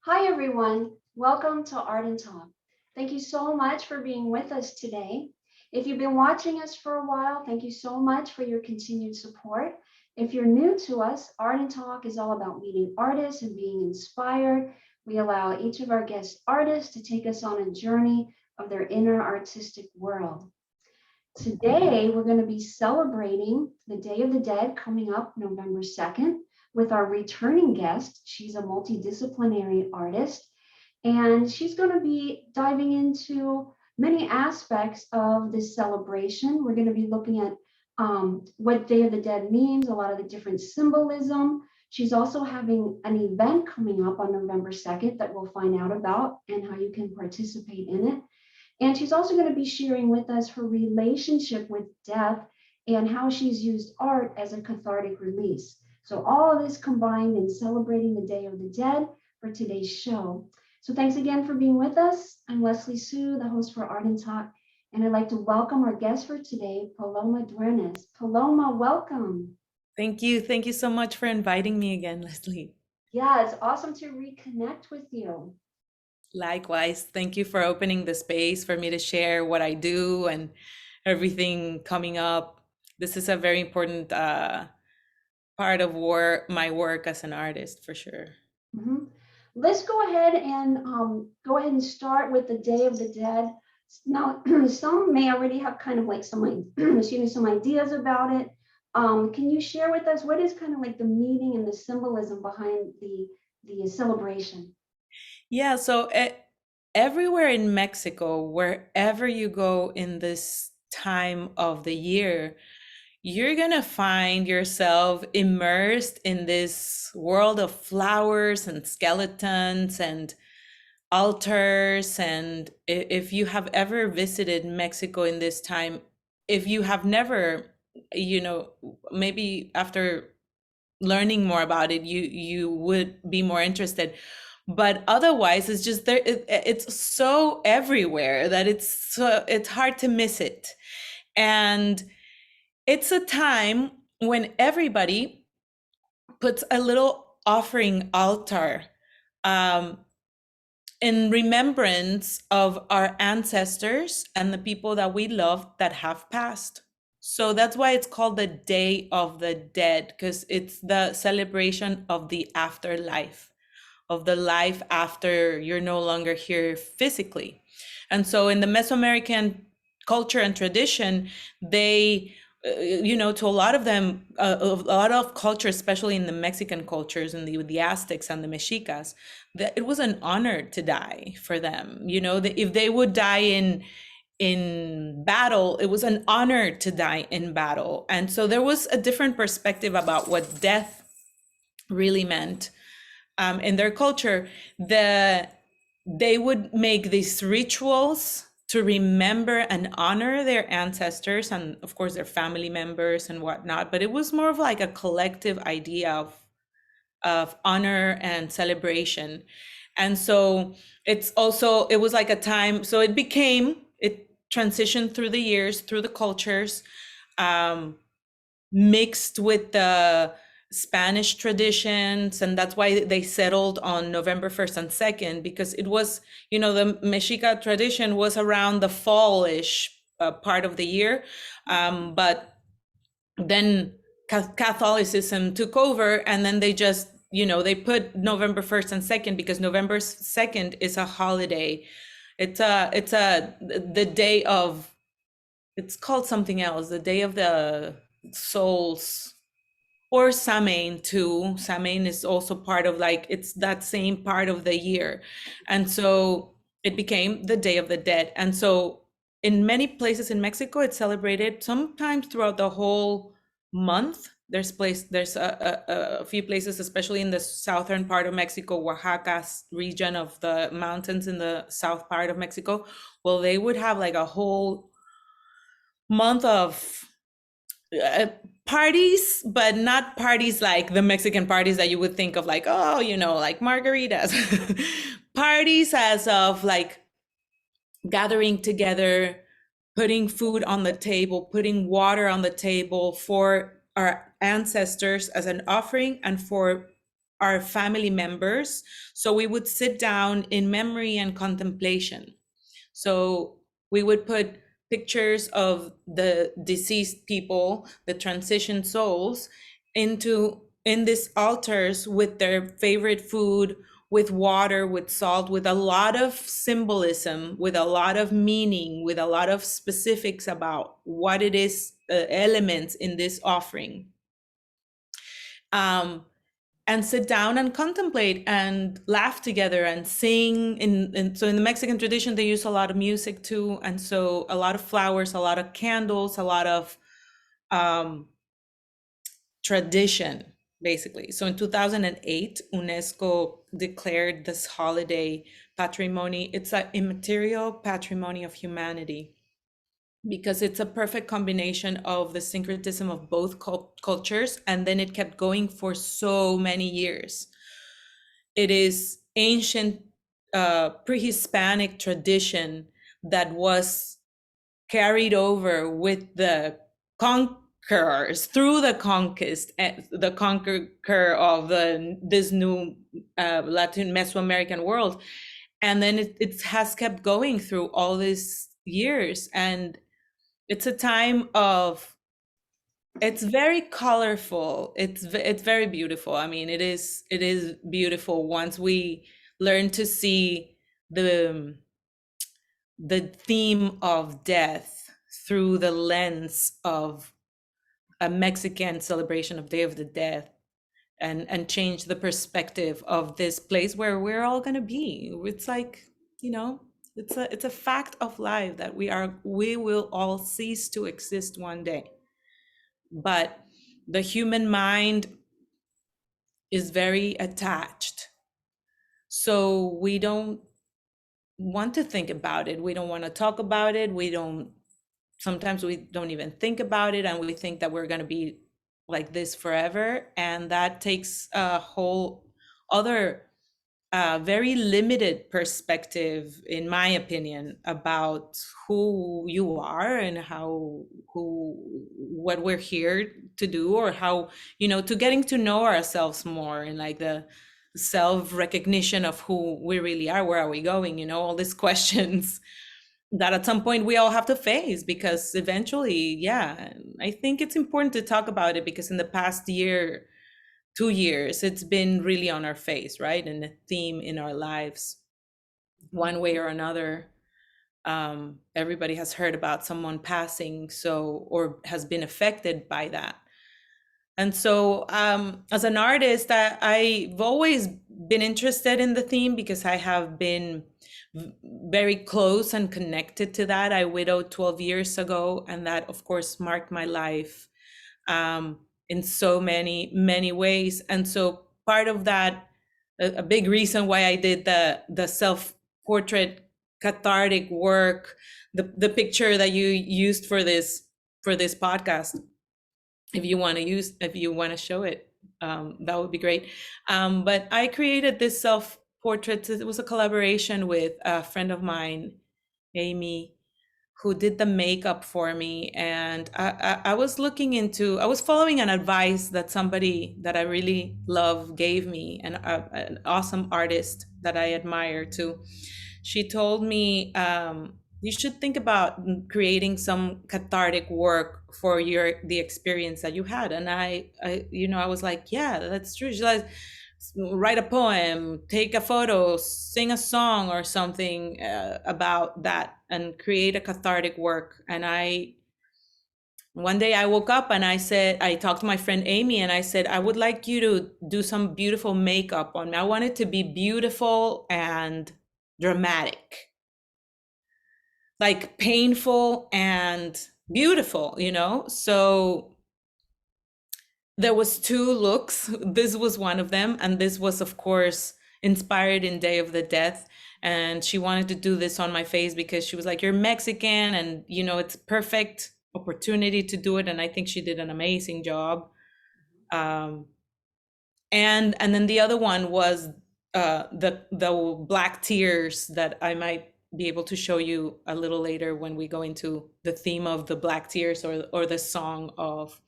Hi, everyone. Welcome to Art and Talk. Thank you so much for being with us today. If you've been watching us for a while, thank you so much for your continued support. If you're new to us, Art and Talk is all about meeting artists and being inspired. We allow each of our guest artists to take us on a journey of their inner artistic world. Today, we're going to be celebrating the Day of the Dead coming up November 2nd with our returning guest. She's a multidisciplinary artist, and she's going to be diving into many aspects of this celebration. We're going to be looking at what Day of the Dead means, a lot of the different symbolism. She's also having an event coming up on November 2nd that we'll find out about and how you can participate in it. And she's also going to be sharing with us her relationship with death and how she's used art as a cathartic release. So all of this combined in celebrating the Day of the Dead for today's show. So thanks again for being with us. I'm Leslie Sue, the host for Art and Talk, and I'd like to welcome our guest for today, Paloma Duenas. Paloma, welcome. Thank you. Thank you so much for inviting me again, Leslie. Yeah, it's awesome to reconnect with you. Likewise, thank you for opening the space for me to share what I do and everything coming up. This is a very important part of my work as an artist, for sure. Mhm. Let's go ahead and start with the Day of the Dead. Now, some may already have kind of like some excuse me, some ideas about it. Can you share with us what is kind of like the meaning and the symbolism behind the celebration? Yeah, so everywhere in Mexico, wherever you go in this time of the year, you're gonna find yourself immersed in this world of flowers and skeletons and altars. And if you have ever visited Mexico in this time, if you have never, maybe after learning more about it, you would be more interested. But otherwise, it's just there. It's so everywhere that it's hard to miss it. And it's a time when everybody puts a little offering altar, um, in remembrance of our ancestors and the people that we love that have passed. So that's why it's called the Day of the Dead, because it's the celebration of the afterlife, of the life after you're no longer here physically. And so in the Mesoamerican culture and tradition, they, to a lot of them, a lot of cultures, especially in the Mexican cultures and the Aztecs and the Mexicas, that it was an honor to die for them. If they would die in battle, it was an honor to die in battle. And so there was a different perspective about what death really meant, in their culture. They would make these rituals to remember and honor their ancestors and of course their family members and whatnot, but it was more of like a collective idea of honor and celebration. And so it was like a time, so it transitioned through the years, through the cultures, um, mixed with the Spanish traditions. And that's why they settled on November 1st and 2nd, because it was, the Mexica tradition was around the fallish part of the year. But then Catholicism took over, and then they just, they put November 1st and 2nd because November 2nd is a holiday. The day of, it's called something else, the day of the souls, or Samhain too. Samhain is also part of, like, it's that same part of the year. And so it became the Day of the Dead. And so in many places in Mexico, it's celebrated sometimes throughout the whole month. There's a few places, especially in the southern part of Mexico, Oaxaca's region of the mountains in the south part of Mexico. Well, they would have like a whole month of uh, parties, but not parties like the Mexican parties that you would think of, like, oh, like margaritas. Parties as of like gathering together, putting food on the table, putting water on the table for our ancestors as an offering, and for our family members. So we would sit down in memory and contemplation. So we would put pictures of the deceased people, the transition souls, in these altars with their favorite food, with water, with salt, with a lot of symbolism, with a lot of meaning, with a lot of specifics about what it is, elements in this offering. And sit down and contemplate and laugh together and sing. So in the Mexican tradition, they use a lot of music too. And so a lot of flowers, a lot of candles, a lot of tradition, basically. So in 2008, UNESCO declared this holiday patrimony. It's an immaterial patrimony of humanity, because it's a perfect combination of the syncretism of both cultures, and then it kept going for so many years. It is ancient, pre-Hispanic tradition that was carried over with the conquerors through the conquest, the conqueror of this new Latin Mesoamerican world, and then it has kept going through all these years. And it's a time of, it's very colorful, it's very beautiful. I mean, it is beautiful once we learn to see the theme of death through the lens of a Mexican celebration of Day of the Dead, and change the perspective of this place where we're all going to be. It's like, you know, it's a fact of life that we will all cease to exist one day. But the human mind is very attached. So we don't want to think about it. We don't want to talk about it. Sometimes we don't even think about it, and we think that we're going to be like this forever. And that takes a whole other very limited perspective, in my opinion, about who you are and what we're here to do, or how, to getting to know ourselves more, and like the self recognition of who we really are. Where are we going? All these questions that at some point we all have to face, because eventually, yeah, I think it's important to talk about it, because in the past year, 2 years, it's been really on our face, right? And a theme in our lives, one way or another. Everybody has heard about someone passing, or has been affected by that. And so, as an artist, I've always been interested in the theme, because I have been very close and connected to that. I widowed 12 years ago, and that, of course, marked my life in so many ways. And so part of that, a big reason why I did the self-portrait cathartic work, the picture that you used for this podcast, if you want to show it, that would be great. But I created this self-portrait. It was a collaboration with a friend of mine, Amy, who did the makeup for me. And I was following an advice that somebody that I really love gave me, an awesome artist that I admire too. She told me, you should think about creating some cathartic work for the experience that you had. And I was like, yeah, that's true. She's like, write a poem, take a photo, sing a song or something about that, and create a cathartic work. And one day I woke up and I talked to my friend Amy, and I said, I would like you to do some beautiful makeup on me. I want it to be beautiful and dramatic, like painful and beautiful, So there was two looks. This was one of them, and this was, of course, inspired in Day of the Dead. And she wanted to do this on my face, because she was like, you're Mexican, and it's a perfect opportunity to do it. And I think she did an amazing job. And then the other one was the black tears, that I might be able to show you a little later when we go into the theme of the black tears, or the song of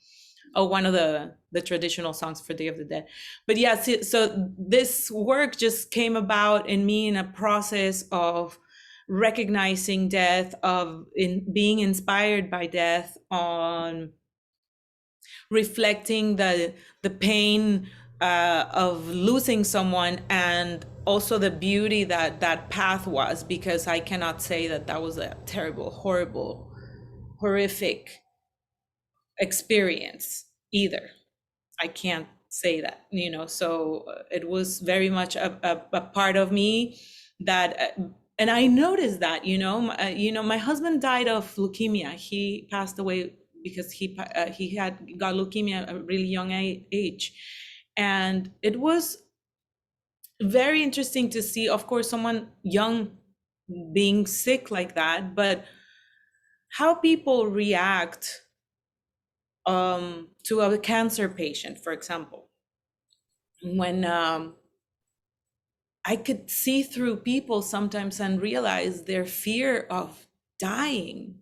Oh, one of the traditional songs for Day of the Dead. But yeah, so this work just came about in me in a process of recognizing death, of in being inspired by death, on reflecting the pain of losing someone, and also the beauty that that path was, because I cannot say that that was a terrible, horrible, horrific experience either. I can't say that, you know. So it was very much a part of me that, and I noticed that, you know, my husband died of leukemia. He passed away because he had got leukemia at a really young age, and it was very interesting to see, of course, someone young being sick like that, but how people react to a cancer patient, for example, when I could see through people sometimes and realize their fear of dying,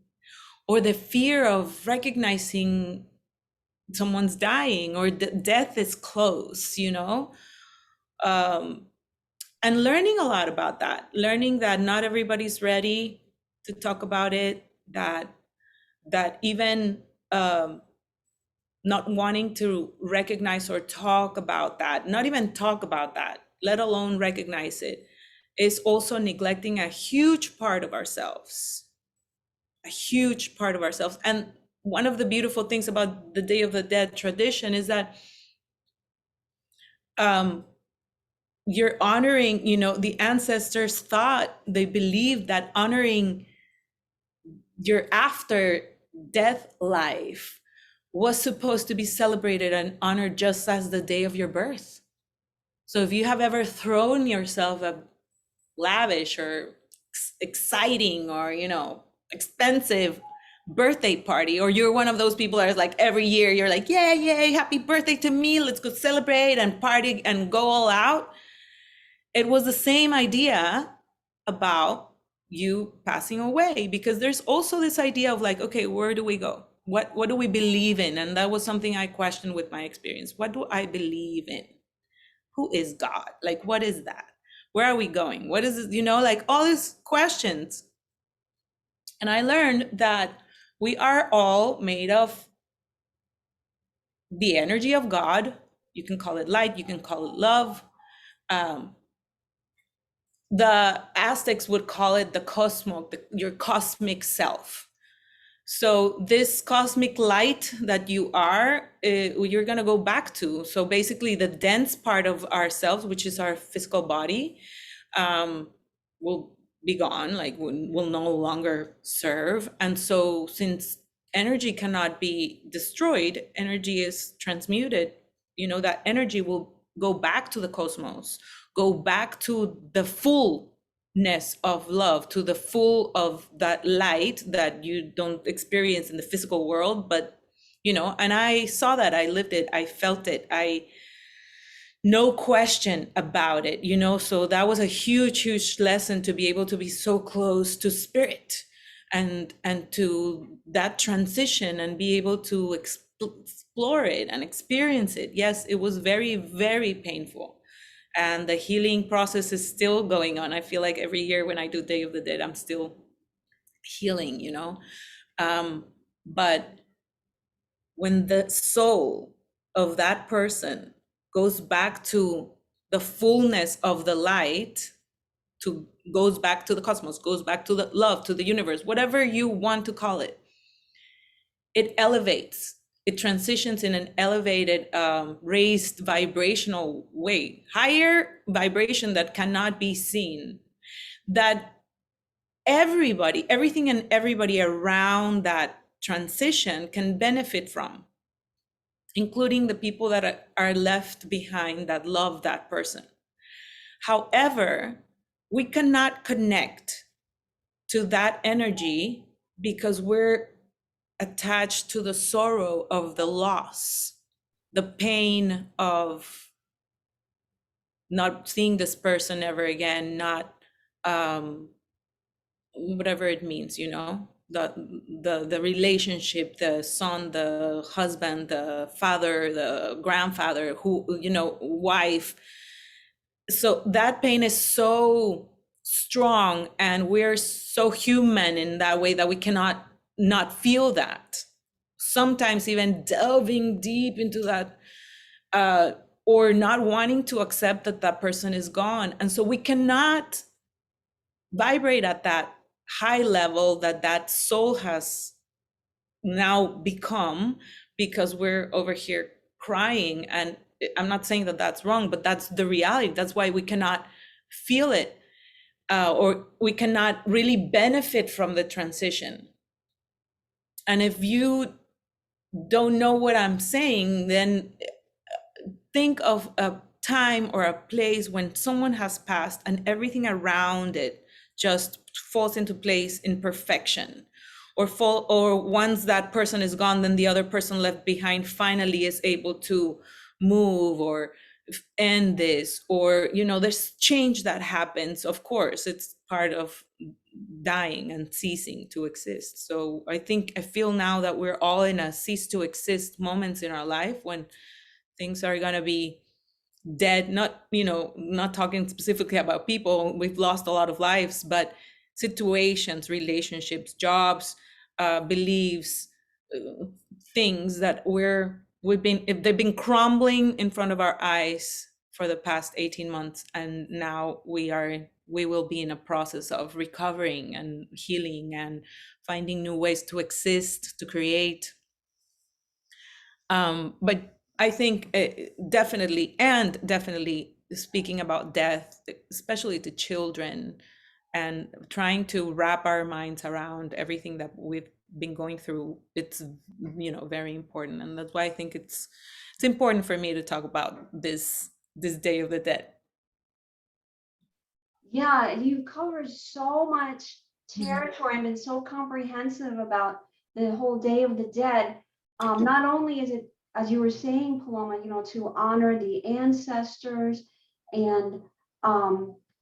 or the fear of recognizing someone's dying, or death is close, you know. um, and learning a lot about that, learning that not everybody's ready to talk about it, that even not wanting to recognize or talk about that, not even talk about that, let alone recognize it, is also neglecting a huge part of ourselves, a huge part of ourselves. And one of the beautiful things about the Day of the Dead tradition is that um, you're honoring, you know, the ancestors thought, they believed that honoring your after death life was supposed to be celebrated and honored just as the day of your birth. So if you have ever thrown yourself a lavish or exciting or, you know, expensive birthday party, or you're one of those people that is like every year you're like, yeah, yay, happy birthday to me, let's go celebrate and party and go all out. It was the same idea about you passing away, because there's also this idea of like, okay, where do we go? What do we believe in? And that was something I questioned with my experience. What do I believe in? Who is God? Like, what is that? Where are we going? What is it? You know, like all these questions. And I learned that we are all made of the energy of God. You can call it light, you can call it love. Um, the Aztecs would call it the cosmos, your cosmic self. So this cosmic light that you are, you're going to go back to. So basically the dense part of ourselves, which is our physical body, um, will be gone, like will no longer serve. And so since energy cannot be destroyed, energy is transmuted, you know, that energy will go back to the cosmos, go back to the fullness of love, to the full of that light that you don't experience in the physical world. But, you know, and I saw that, I lived it, I felt it, no question about it, you know. So that was a huge lesson, to be able to be so close to spirit and to that transition, and be able to explore it and experience it. Yes, it was very painful, and the healing process is still going on. I feel like every year when I do Day of the Dead, I'm still healing, you know. But when the soul of that person goes back to the fullness of the light, to goes back to the cosmos, goes back to the love, to the universe, whatever you want to call it, it elevates, it transitions in an elevated, raised vibrational way, higher vibration that cannot be seen, that everybody, everything and everybody around that transition can benefit from, including the people that are left behind that love that person. However, we cannot connect to that energy because we're attached to the sorrow of the loss, the pain of not seeing this person ever again, not whatever it means, you know. the relationship, the son, the husband, the father, the grandfather, who, you know, wife. So that pain is so strong, and we're so human in that way that we cannot not feel that. Sometimes even delving deep into that, uh, or not wanting to accept that that person is gone. And so we cannot vibrate at that high level that that soul has now become, because we're over here crying. And I'm not saying that that's wrong, but that's the reality. That's why we cannot feel it, or we cannot really benefit from the transition. And if you don't know what I'm saying, then think of a time or a place when someone has passed and everything around it just falls into place in perfection, or once that person is gone, then the other person left behind finally is able to move or end this, or, you know, there's change that happens. Of course, it's part of dying and ceasing to exist. So I feel now that we're all in a cease to exist moments in our life when things are going to be dead. Not, you know, not talking specifically about people, we've lost a lot of lives, but situations, relationships, jobs, beliefs, uh, things that if they've been crumbling in front of our eyes for the past 18 months, and now we will be in a process of recovering and healing and finding new ways to exist, to create. But I think, definitely, and definitely speaking about death, especially to children, and trying to wrap our minds around everything that we've been going through, it's, you know, very important. And that's why I think it's important for me to talk about this Day of the Dead. Yeah, you covered so much Mhm. territory and been so comprehensive about the whole Day of the Dead. Not only is it, as you were saying, Paloma, you know, to honor the ancestors and,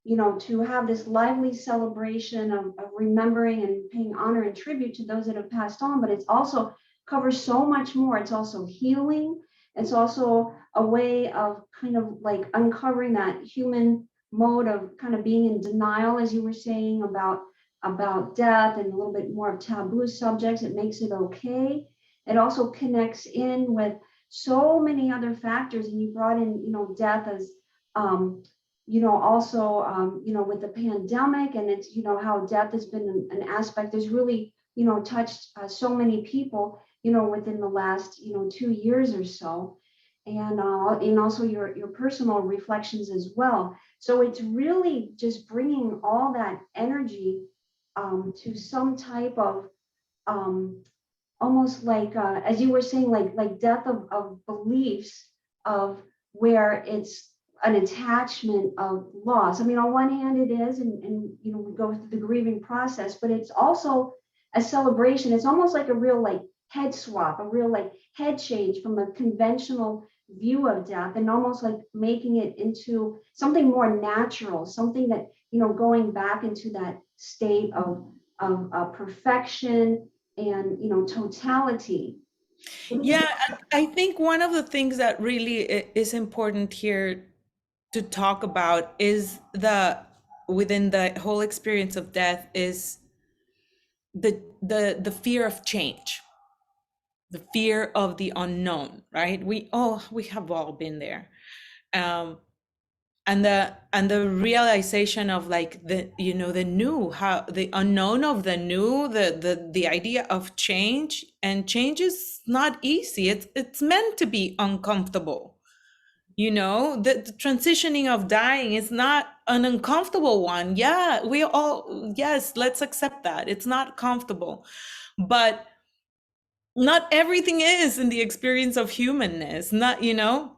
you know, to have this lively celebration of remembering and paying honor and tribute to those that have passed on, but it's also covers so much more. It's also healing. It's also a way of kind of like uncovering that human mode of kind of being in denial, as you were saying, about death and a little bit more of taboo subjects. It makes it okay. It also connects in with so many other factors, and you brought in, you know, death as, you know, also, you know, with the pandemic, and it's, you know, how death has been an aspect that's really, you know, touched so many people, you know, within the last, you know, 2 years or so, and also your personal reflections as well. So it's really just bringing all that energy to some type of um, almost like, as you were saying, like death of beliefs, of where it's an attachment of loss. I mean, on one hand it is, and you know, we go through the grieving process, but it's also a celebration. It's almost like a real like head swap, a real like head change from a conventional view of death, and almost like making it into something more natural, something that, you know, going back into that state of perfection and, you know, totality. Yeah, and I think one of the things that really is important here to talk about is within the whole experience of death is the fear of change, the fear of the unknown, right? We have all been there. Um, and the realization of like the, you know, the new, how the unknown of the new, the idea of change. And change is not easy. It's meant to be uncomfortable. You know, the transitioning of dying is not an uncomfortable one. Yeah, we all, yes, let's accept that it's not comfortable, but not everything is in the experience of humanness. Not, you know,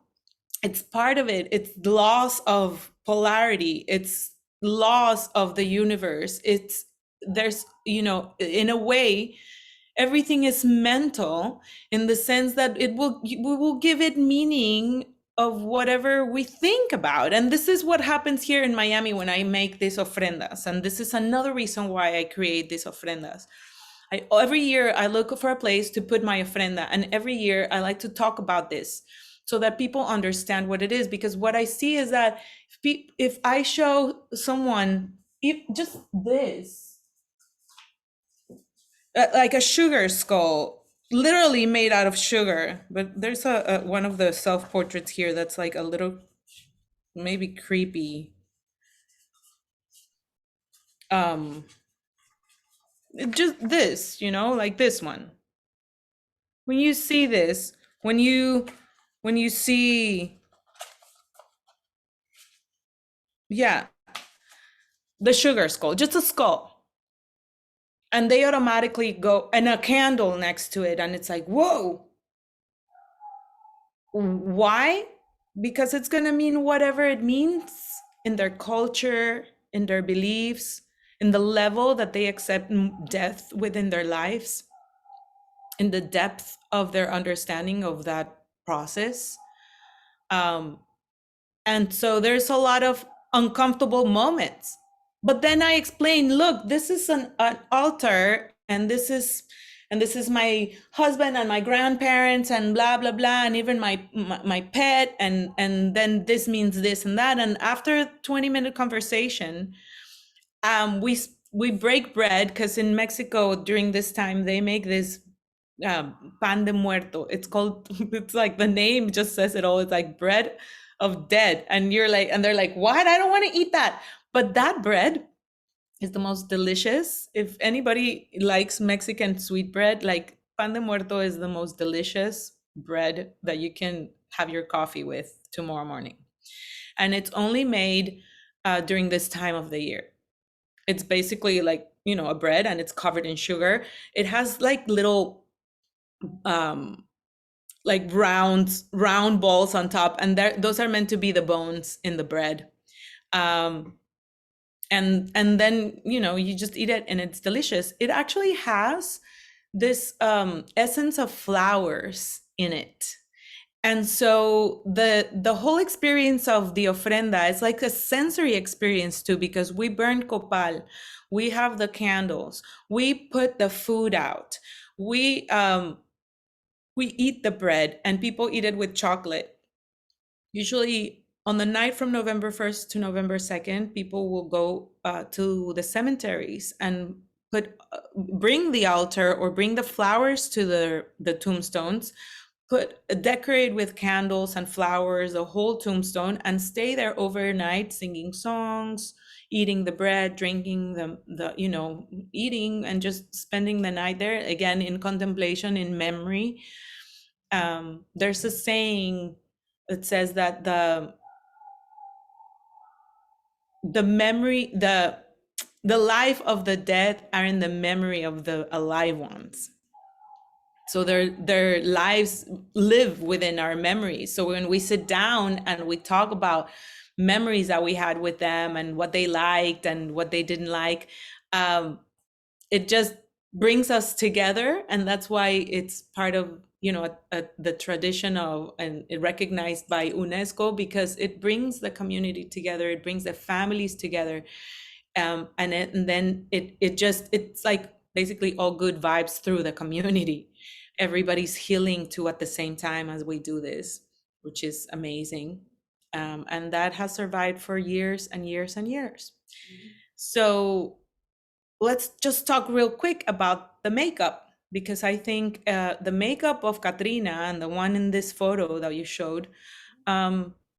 it's part of it. It's the loss of polarity, it's loss of the universe. It's, there's, you know, in a way everything is mental, in the sense that we will give it meaning of whatever we think about. And this is what happens here in Miami when I make these ofrendas, and this is another reason why I create these ofrendas. Every year I look for a place to put my ofrenda, and every year I like to talk about this so that people understand what it is. Because what I see is that if I show someone, if just this, like a sugar skull, literally made out of sugar, but there's a one of the self portraits here that's like a little maybe creepy. Um, just this, like this one. When you see this, when you see, yeah, the sugar skull, just a skull, and they automatically go, and a candle next to it, and it's like, whoa. Why? Because it's going to mean whatever it means in their culture, in their beliefs, in the level that they accept death within their lives, in the depth of their understanding of that process. Um, And so there's a lot of uncomfortable moments. But then I explain, look, this is an altar, and this is my husband and my grandparents and blah blah blah, and even my pet, and then this means this and that. And after a 20-minute conversation, we break bread, because in Mexico during this time they make this pan de muerto. It's called, it's like the name just says it all. It's like bread of dead. And they're like, what? I don't want to eat that. But that bread is the most delicious. If anybody likes Mexican sweet bread, like pan de muerto is the most delicious bread that you can have your coffee with tomorrow morning. And it's only made during this time of the year. It's basically like, a bread, and it's covered in sugar. It has like little um like round balls on top, and those are meant to be the bones in the bread. um and then you just eat it, and it's delicious. It actually has this essence of flowers in it. And so the whole experience of the ofrenda is like a sensory experience too, because we burn copal, we have the candles, we put the food out, we eat the bread, and people eat it with chocolate. Usually on the night from November 1st to November 2nd, people will go to the cemeteries and bring the altar or bring the flowers to the tombstones, decorate with candles and flowers the whole tombstone, and stay there overnight singing songs, eating the bread, drinking the eating, and just spending the night there, again in contemplation, in memory. There's a saying that says that the memory the life of the dead are in the memory of the alive ones. So their lives live within our memories. So when we sit down and we talk about memories that we had with them, and what they liked and what they didn't like, it just brings us together. And that's why it's part of the tradition of, and it recognized by UNESCO, because it brings the community together, it brings the families together. And then it's like basically all good vibes through the community. Everybody's healing too at the same time as we do this, which is amazing. And that has survived for years and years and years. So let's just talk real quick about the makeup, because I think the makeup of Katrina and the one in this photo that you showed,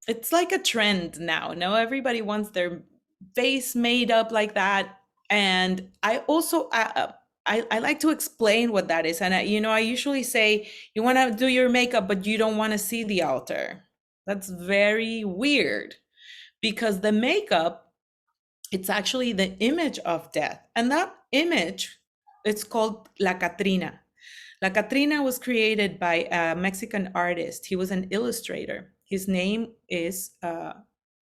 it's like a trend now. Now everybody wants their face made up like that. And I also I like to explain what that is. And I usually say, you want to do your makeup, but you don't want to see the altar. That's very weird, because the makeup, it's actually the image of death. And that image, it's called La Catrina. La Catrina was created by a Mexican artist. He was an illustrator. His name is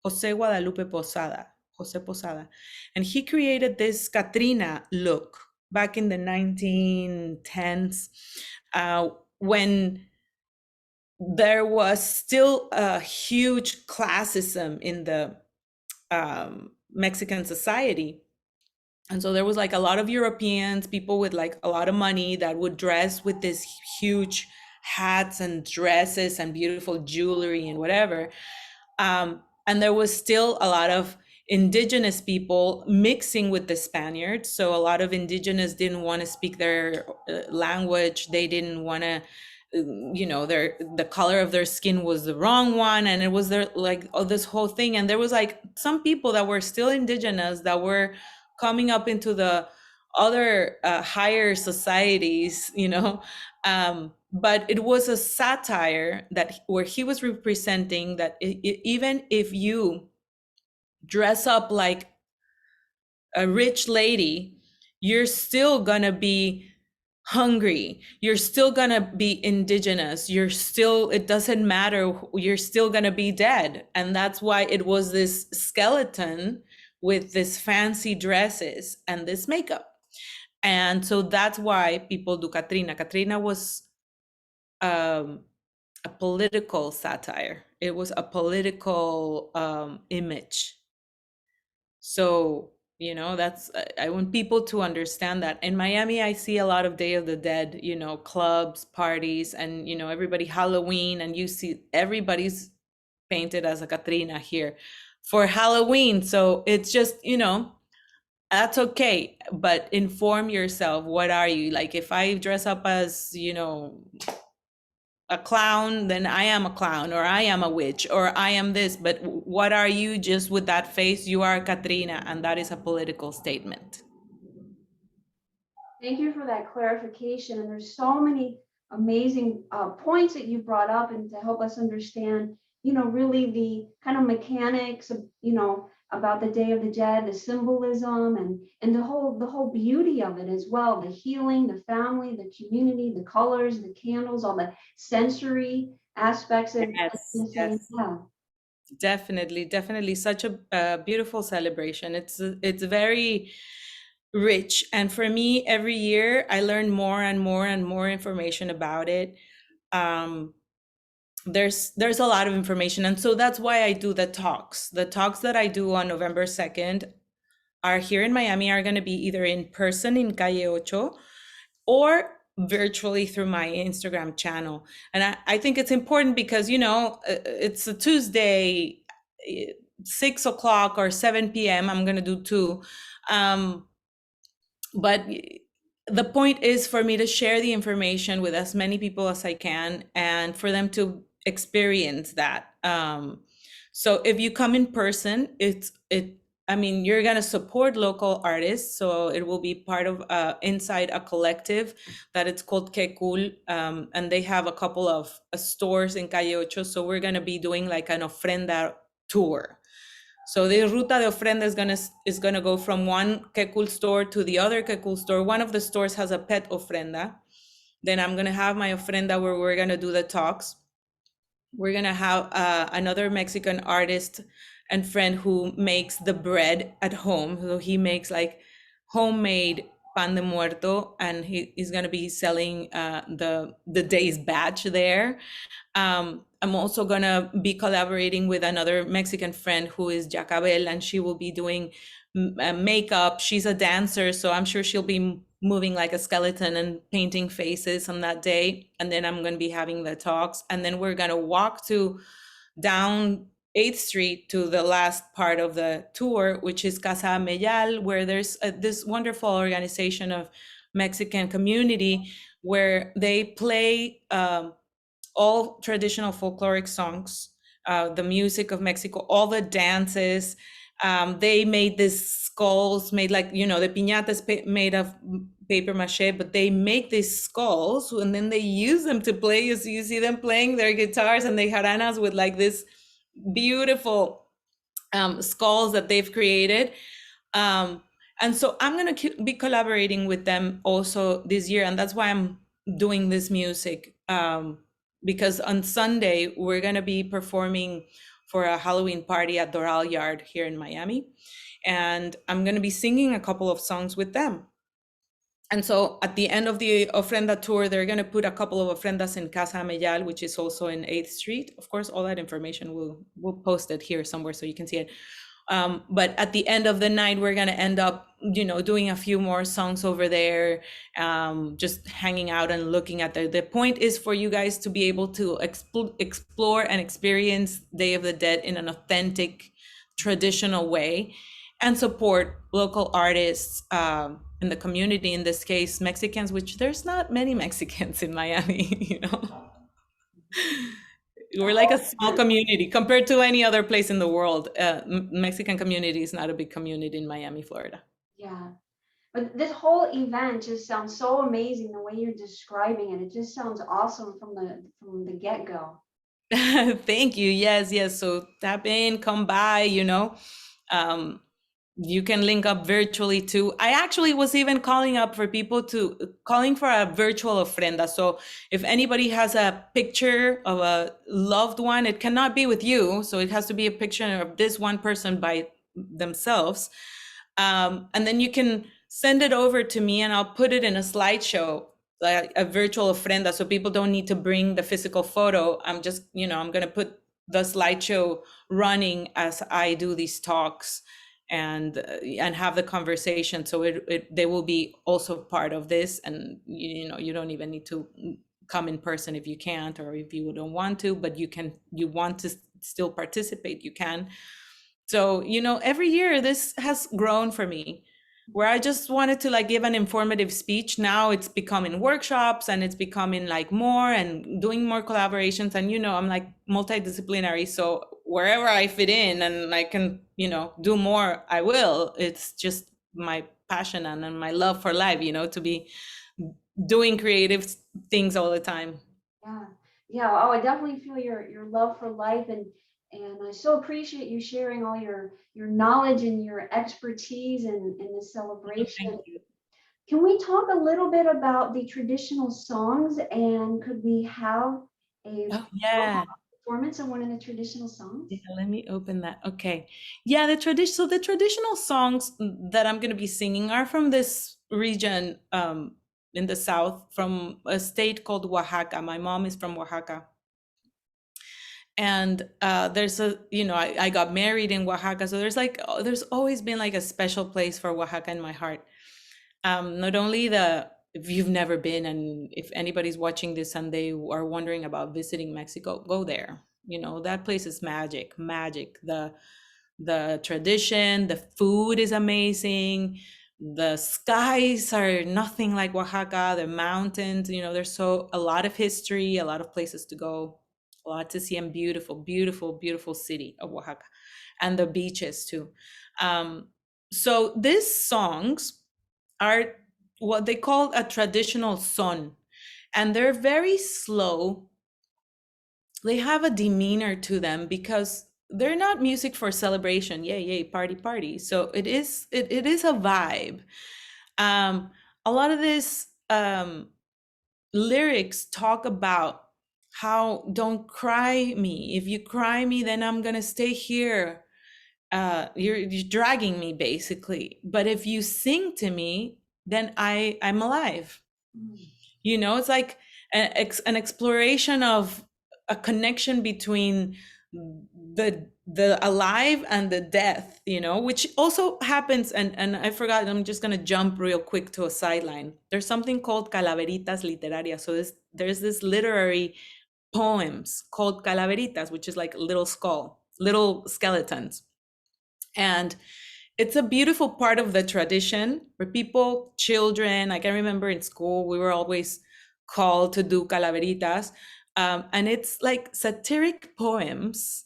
Jose Guadalupe Posada, Jose Posada. And he created this Catrina look back in the 1910s, when there was still a huge classism in the Mexican society. And so there was like a lot of Europeans, people with like a lot of money that would dress with this huge hats and dresses and beautiful jewelry and whatever. And there was still a lot of indigenous people mixing with the Spaniards. So a lot of indigenous didn't want to speak their language. They didn't want to, the color of their skin was the wrong one, and it was their like this whole thing. And there was like some people that were still indigenous that were coming up into the other higher societies, but it was a satire that where he was representing that even if you dress up like a rich lady, you're still gonna be hungry, you're still gonna be indigenous, you're still, it doesn't matter, you're still gonna be dead. And that's why it was this skeleton with this fancy dresses and this makeup. And so that's why people do Katrina. Katrina was a political satire. It was a political image. So, that's, I want people to understand that. In Miami, I see a lot of Day of the Dead, clubs, parties, and, everybody Halloween, and you see everybody's painted as a Katrina here for Halloween. So it's just, that's okay. But inform yourself. What are you? Like if I dress up as, a clown, then I am a clown, or I am a witch, or I am this. But what are you? Just with that face, you are Katrina, and that is a political statement. Thank you for that clarification. And there's so many amazing points that you brought up, and to help us understand, really the kind of mechanics of, about the Day of the Dead, the symbolism, and the whole beauty of it as well. The healing, the family, the community, the colors, the candles, all the sensory aspects of Yes, this. yes, definitely such a beautiful celebration. It's very rich, and for me, every year I learn more and more and more information about it. Um, there's a lot of information, and so that's why I do the talks that I do on November 2nd are here in Miami, are going to be either in person in Calle Ocho or virtually through my Instagram channel. And I think it's important because, it's a Tuesday, 6 o'clock or 7 p.m. I'm going to do two. But the point is for me to share the information with as many people as I can, and for them to experience that. So if you come in person, you're gonna support local artists. So it will be part of inside a collective that it's called Que Cool, and they have a couple of stores in Calle Ocho. So we're gonna be doing like an ofrenda tour. So the Ruta de Ofrenda is gonna go from one Que Cool store to the other Que Cool store. One of the stores has a pet ofrenda. Then I'm gonna have my ofrenda where we're gonna do the talks. We're gonna have another Mexican artist and friend who makes the bread at home. So he makes like homemade pan de muerto, and he's gonna be selling the day's batch there. I'm also gonna be collaborating with another Mexican friend who is Jacabel, and she will be doing makeup. She's a dancer, so I'm sure she'll be moving like a skeleton and painting faces on that day. And then I'm gonna be having the talks, and then we're gonna walk to down 8th Street to the last part of the tour, which is Casa Meyal, where there's this wonderful organization of Mexican community where they play all traditional folkloric songs, the music of Mexico, all the dances. They made these skulls, made like, the piñatas made of paper mache, but they make these skulls and then they use them to play. You see them playing their guitars and their jaranas with like this beautiful skulls that they've created. And so I'm going to be collaborating with them also this year. And that's why I'm doing this music. Because on Sunday, we're going to be performing for a Halloween party at Doral Yard here in Miami. And I'm going to be singing a couple of songs with them. And so at the end of the ofrenda tour, they're going to put a couple of ofrendas in Casa Meyal, which is also in 8th Street. Of course, all that information we'll post it here somewhere so you can see it. But at the end of the night, we're going to end up, doing a few more songs over there, just hanging out and looking at the point is for you guys to be able to explore and experience Day of the Dead in an authentic, traditional way, and support local artists, in the community, in this case Mexicans, which there's not many Mexicans in Miami. We're like a small community compared to any other place in the world. Mexican community is not a big community in Miami, Florida. Yeah. But this whole event just sounds so amazing the way you're describing it. It just sounds awesome from the get-go. Thank you. Yes, yes. So tap in, come by, Um, you can link up virtually too. I actually was even calling for a virtual ofrenda. So if anybody has a picture of a loved one, it cannot be with you. So it has to be a picture of this one person by themselves. And then you can send it over to me and I'll put it in a slideshow, like a virtual ofrenda. So people don't need to bring the physical photo. I'm just, I'm going to put the slideshow running as I do these talks and have the conversation. So they will be also part of this. And, you don't even need to come in person if you can't, or if you don't want to, but you want to still participate, you can. So, every year this has grown for me, where I just wanted to like give an informative speech. Now it's becoming workshops and it's becoming like more and doing more collaborations. And, I'm like multidisciplinary. So wherever I fit in and I can, do more, I will. It's just my passion and my love for life, to be doing creative things all the time. Yeah. Yeah. Oh, I definitely feel your love for life, and I so appreciate you sharing all your knowledge and your expertise in this celebration. Thank you. Can we talk a little bit about the traditional songs, and could we have a Oh, yeah. performance of one of the traditional songs? Yeah, let me open that. Okay. Yeah, the traditional songs that I'm going to be singing are from this region, in the south, from a state called Oaxaca. My mom is from Oaxaca. And I got married in Oaxaca. So there's always been like a special place for Oaxaca in my heart. Not only if you've never been, and if anybody's watching this and they are wondering about visiting Mexico, go there. That place is magic. The tradition, the food is amazing. The skies are nothing like Oaxaca. The mountains, there's a lot of history, a lot of places to go, a lot to see, and beautiful city of Oaxaca, and the beaches too. So these songs are what they call a traditional son, and they're very slow. They have a demeanor to them because they're not music for celebration, yay party. So it is a vibe. A lot of this lyrics talk about how, don't cry me, if you cry me then I'm gonna stay here, you're dragging me basically, but if you sing to me then I'm alive. Mm. It's like an exploration of a connection between the alive and the death, which also happens. And I forgot, I'm just going to jump real quick to a sideline. There's something called calaveritas literarias. So there's this literary poems called calaveritas, which is like little skeletons. And it's a beautiful part of the tradition where children, I can remember in school, we were always called to do calaveritas. And it's like satiric poems,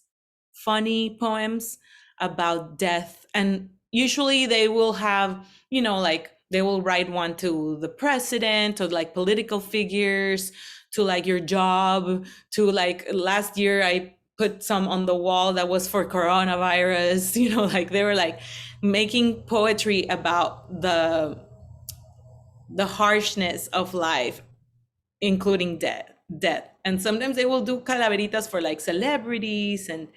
funny poems about death. And usually they will have, like they will write one to the president, or like political figures, to like your job, to like last year I put some on the wall that was for coronavirus, like they were like making poetry about the harshness of life, including death. And sometimes they will do calaveritas for like celebrities, and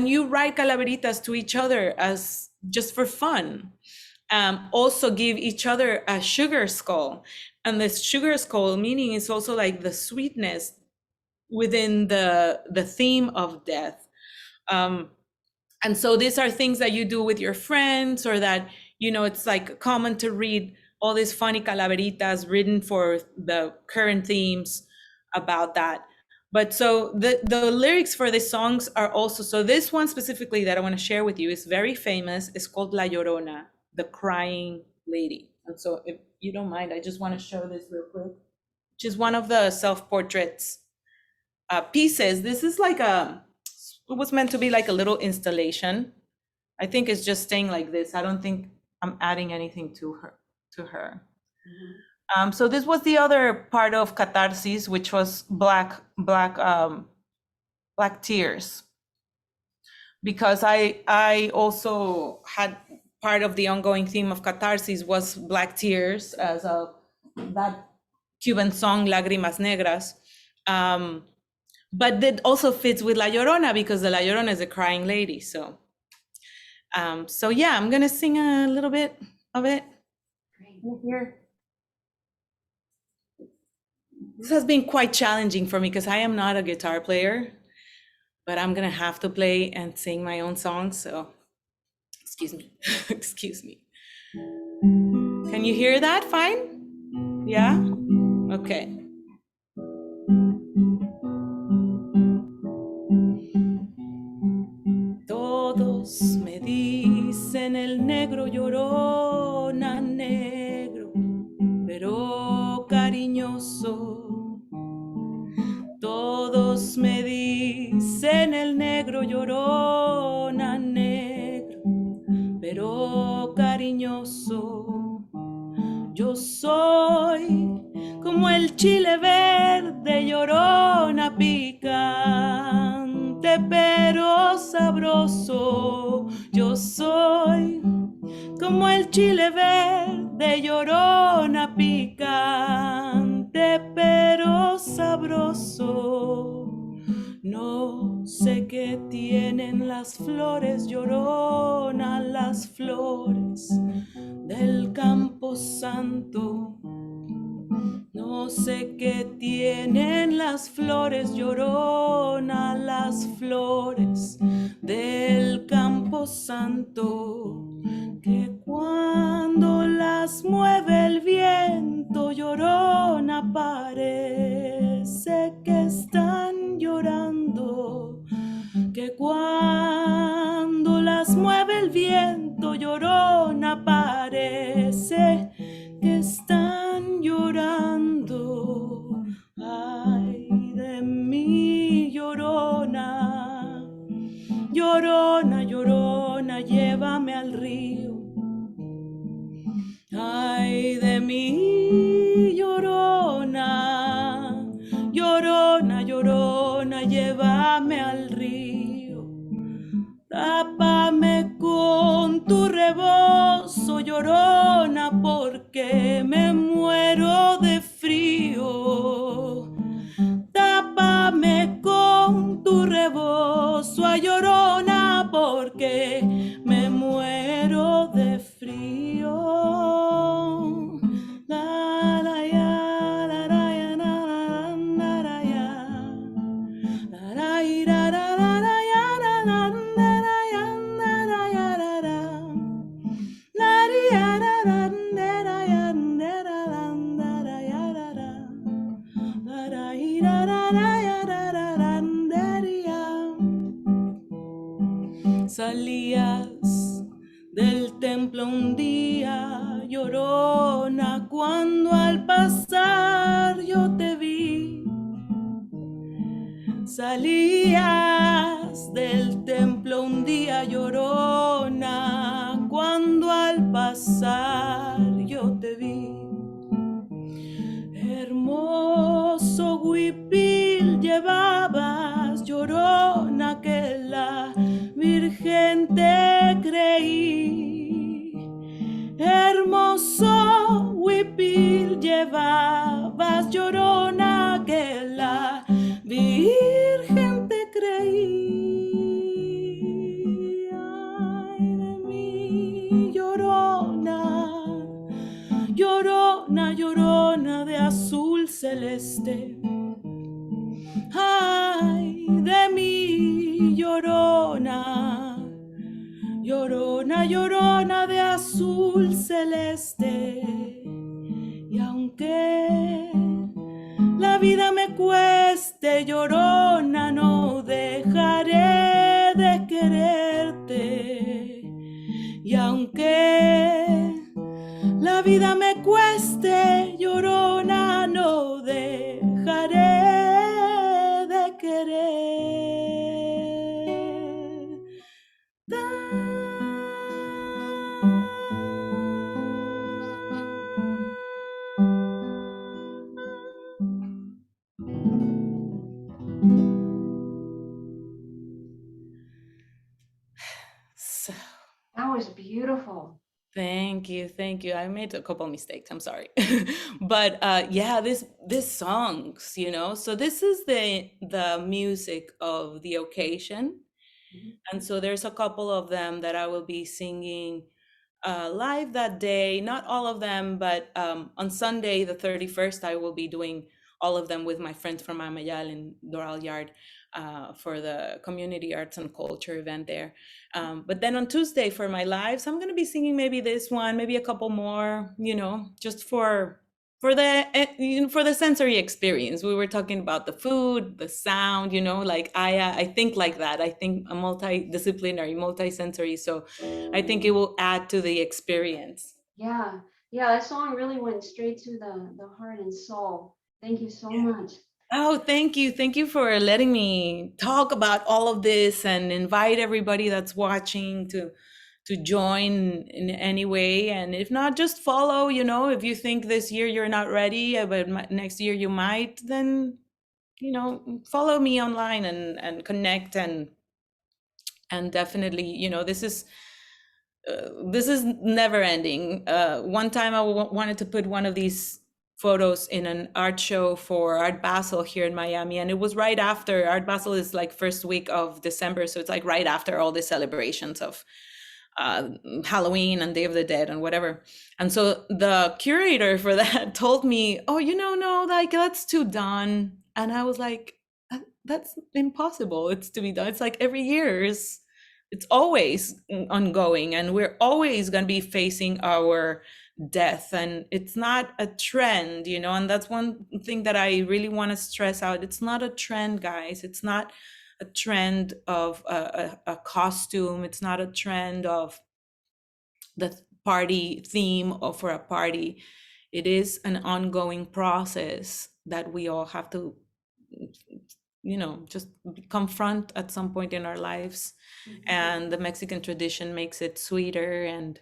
you write calaveritas to each other as just for fun. Also give each other a sugar skull, and this sugar skull meaning is also like the sweetness within the theme of death. And so these are things that you do with your friends, or that, you know, it's like common to read all these funny calaveritas written for the current themes about that. But so the lyrics for the songs are also, so this one specifically that I want to share with you is very famous. It's called La Llorona, the crying lady. And so if you don't mind, I just want to show this real quick, which is one of the self-portraits pieces. This is like it was meant to be like a little installation. I think it's just staying like this. I don't think I'm adding anything to her. So this was the other part of catharsis, which was black tears, because I also had part of the ongoing theme of catharsis was black tears, as that Cuban song Lágrimas Negras. But that also fits with La Llorona, because the La Llorona is a crying lady. So so yeah, I'm gonna sing a little bit of it. Great. Here. This has been quite challenging for me because I am not a guitar player, but I'm gonna have to play and sing my own songs. So excuse me, excuse me. Can you hear that fine? Yeah? Okay. Todos me dicen el negro llorona, negro, pero cariñoso. Todos me dicen el negro llorona, negro, pero cariñoso. Yo soy como el chile verde, llorona, picante, pero sabroso. Yo soy como el chile verde, llorona, picante, pero sabroso. No sé qué tienen las flores, llorona, las flores del Campo Santo. No sé qué tienen las flores, llorona, las flores del Campo Santo, que cuando las mueve el viento, llorona, parece que están llorando, que cuando las mueve el viento, llorona, parece que están llorando. Ay de mí, llorona, llorona, llorona, llévame al río. Ay de mí, llorona, llorona, llorona, llévame al río. Tápame con tu rebozo, llorona, porque me muero de frío. Tápame con tu rebozo, ay, llorona, porque me muero de frío. La, la, ya, la, la, ya, la, la, la, ya. La, la, ira, la, la, la, ya, la, la, la, ya, la, la, ya, la, la. La, ri, ya, la, la, la, la, ya, la, la, la, ya, la, la. La, la, ira, la, la, ya, la, la, la, ya. Salías del templo un día, llorona, cuando al pasar yo te vi. Salías del templo un día, llorona, cuando al pasar yo te vi. Hermoso huipil llevabas, llorona, que la Virgen te creí. Hermoso huipil llevabas, llorona, que la Virgen te creí. Ay de mí, llorona, llorona, llorona de azul celeste. Ay de mí, llorona, llorona, llorona de azul celeste. Y aunque la vida me cueste, llorona, no dejaré de quererte. Y aunque la vida me cueste, llorona, no dejaré de querer. So, That was beautiful. thank you, thank you. I made a couple mistakes. I'm sorry, but yeah, this songs, you know. So this is the music of the occasion, Mhm. and so there's a couple of them that I will be singing live that day. Not all of them, but on Sunday, the 31st, I will be doing all of them with my friends from Amayal in Doral Yard for the community arts and culture event there. But then on Tuesday for my lives, I'm going to be singing maybe this one, maybe a couple more, you know, just for the you know, for the sensory experience. We were talking about the food, the sound, you know, like I think like that. I think a multidisciplinary, multisensory. So I think it will add to the experience. Yeah, yeah, that song really went straight to the heart and soul. Thank you so much. Oh, thank you. Thank you for letting me talk about all of this and invite everybody that's watching to join in any way. And if not, just follow, you know, if you think this year you're not ready, but next year you might, then, you know, follow me online and connect and definitely, you know, this is never ending. One time I wanted to put one of these photos in an art show for Art Basel here in Miami, and it was right after Art Basel is like first week of December, so it's like right after all the celebrations of uh, Halloween and Day of the Dead and whatever. And so the curator for that told me, "Oh, you know, no, like that's too done." And I was like, That's impossible. It's to be done. It's like every year is it's always ongoing, and we're always going to be facing our death, and it's not a trend, you know. And that's one thing that I really want to stress out. It's not a trend, guys. It's not a trend of a costume. It's not a trend of the party theme or for a party. It is an ongoing process that we all have to, you know, just confront at some point in our lives. Mhm. And the Mexican tradition makes it sweeter and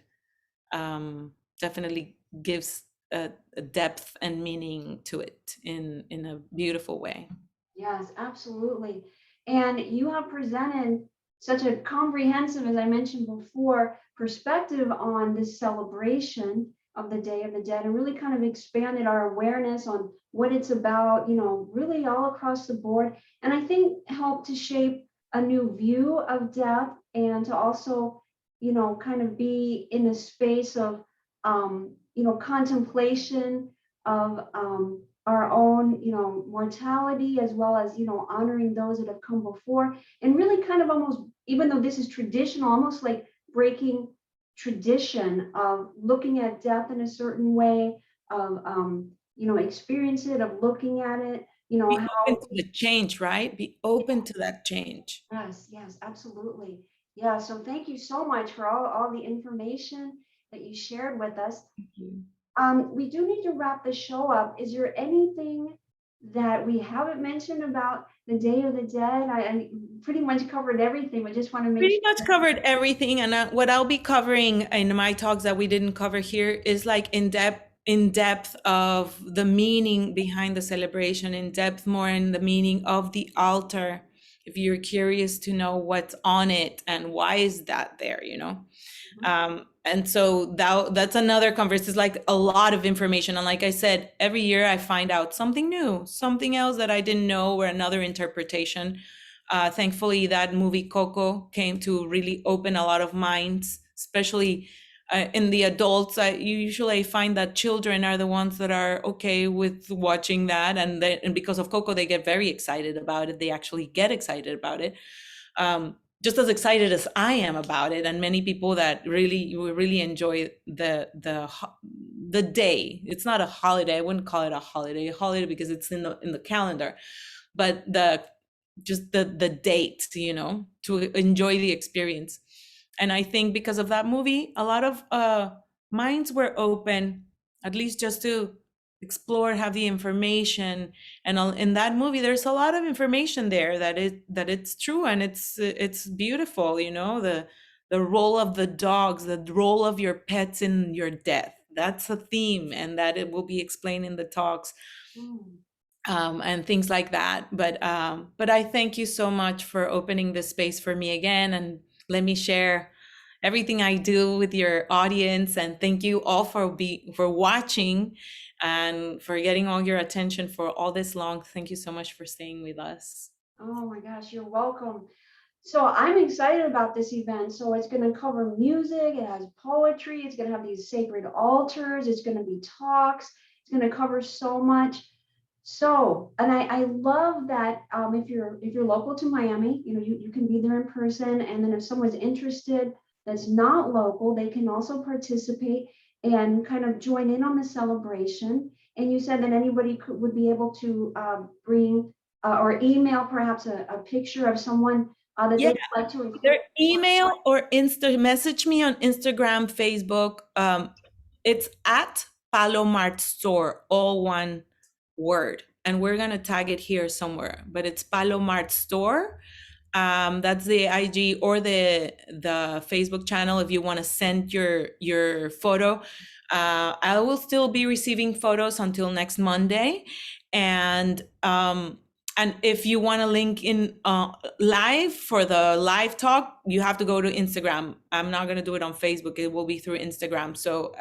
definitely gives a depth and meaning to it in a beautiful way. Yes, absolutely. And you have presented such a comprehensive, as I mentioned before, perspective on this celebration of the Day of the Dead and really kind of expanded our awareness on what it's about, you know, really all across the board. And I think helped to shape a new view of death and to also, you know, kind of be in a space of, you know, contemplation of our own, you know, mortality, as well as, you know, honoring those that have come before, and really kind of almost, even though this is traditional, almost like breaking tradition of looking at death in a certain way, of, you know, experience it, of looking at it, you know, Be open how, to the change, right? Be open to that change. yes, yes, absolutely. Yeah, so thank you so much for all the information that you shared with us. Thank you. We do need to wrap the show up. Is there anything that we haven't mentioned about the Day of the Dead? I pretty much covered everything, but just want to make Pretty sure. much covered everything, and what I'll be covering in my talks that we didn't cover here is like in depth of the meaning behind the celebration, in depth more in the meaning of the altar. If you're curious to know what's on it and why is that there, you know. And so that's another conversation. It's like a lot of information. And like I said, every year I find out something new, something else that I didn't know, or another interpretation. Thankfully, that movie Coco came to really open a lot of minds, especially in the adults. I usually find that children are the ones that are okay with watching that. And because of Coco, they get very excited about it. They actually get excited about it. just as excited as I am about it, and many people that really enjoy the day. It's not a holiday. I wouldn't call it a holiday because it's in the calendar, but the date, to enjoy the experience. And I think because of that movie, a lot of minds were open, at least just to explore, have the information. And in that movie there's a lot of information there that it's true, and it's beautiful, the role of the dogs, the role of your pets in your death. That's a theme, and that it will be explained in the talks, Mm. and things like that. But I thank you so much for opening this space for me again, and let me share everything I do with your audience. And thank you all for watching and for getting all your attention for all this long. Thank you so much for staying with us. Oh my gosh, you're welcome. So I'm excited about this event. So it's going to cover music, it has poetry, it's going to have these sacred altars, it's going to be talks, it's going to cover so much. So, and I love that if you're local to Miami, you can be there in person. And then if someone's interested that's not local, they can also participate and kind of join in on the celebration. And you said that anybody would be able to bring or email perhaps a picture of someone that Yeah, they'd like to include. either email or message me on Instagram, Facebook. It's at Palomart Store, all one word. And we're gonna tag it here somewhere, but it's Palomart Store. That's the IG or the Facebook channel if you want to send your photo. I will still be receiving photos until next Monday, and if you want to link in live for the live talk, you have to go to Instagram. I'm not going to do it on Facebook. It will be through Instagram. So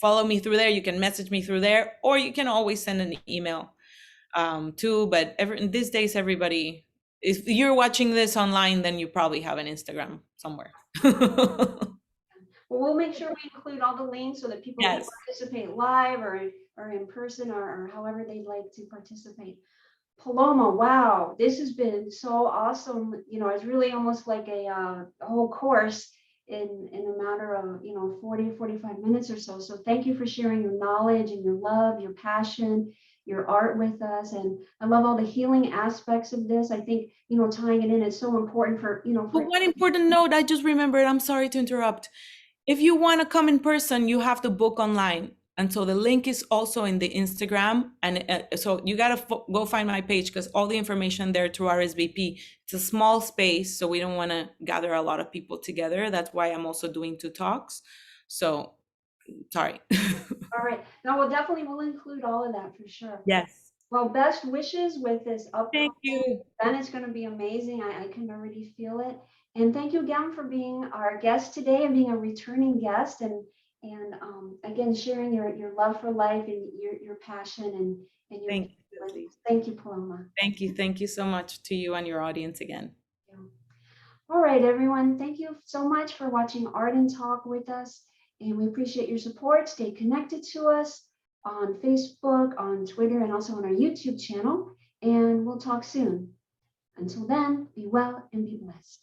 follow me through there. You can message me through there, or you can always send an email too. But these days, everybody, if you're watching this online, then you probably have an Instagram somewhere. Well, we'll make sure we include all the links so that people can Yes. participate live or in person or however they'd like to participate. Paloma, wow, this has been so awesome. It's really almost like a whole course in a matter of 40-45 minutes or so. So thank you for sharing your knowledge and your love, your passion, your art with us. And I love all the healing aspects of this. I think tying it in is so important for But for one important note, I just remembered, I'm sorry to interrupt. If you want to come in person, you have to book online. And so the link is also in the Instagram. And so you got to go find my page because all the information there through RSVP. It's a small space, so we don't want to gather a lot of people together. That's why I'm also doing 2 talks. So sorry. All right. No, we'll include all of that for sure. Yes. Well, best wishes with this upcoming Thank you. event. It's going to be amazing. I can already feel it. And thank you again for being our guest today and being a returning guest and again sharing your love for life and your passion and your Thank you. thank you, Paloma. Thank you. Thank you so much to you and your audience again. Yeah. All right, everyone. Thank you so much for watching Art and Talk with us. And we appreciate your support. Stay connected to us on Facebook, on Twitter, and also on our YouTube channel. And we'll talk soon. Until then, be well and be blessed.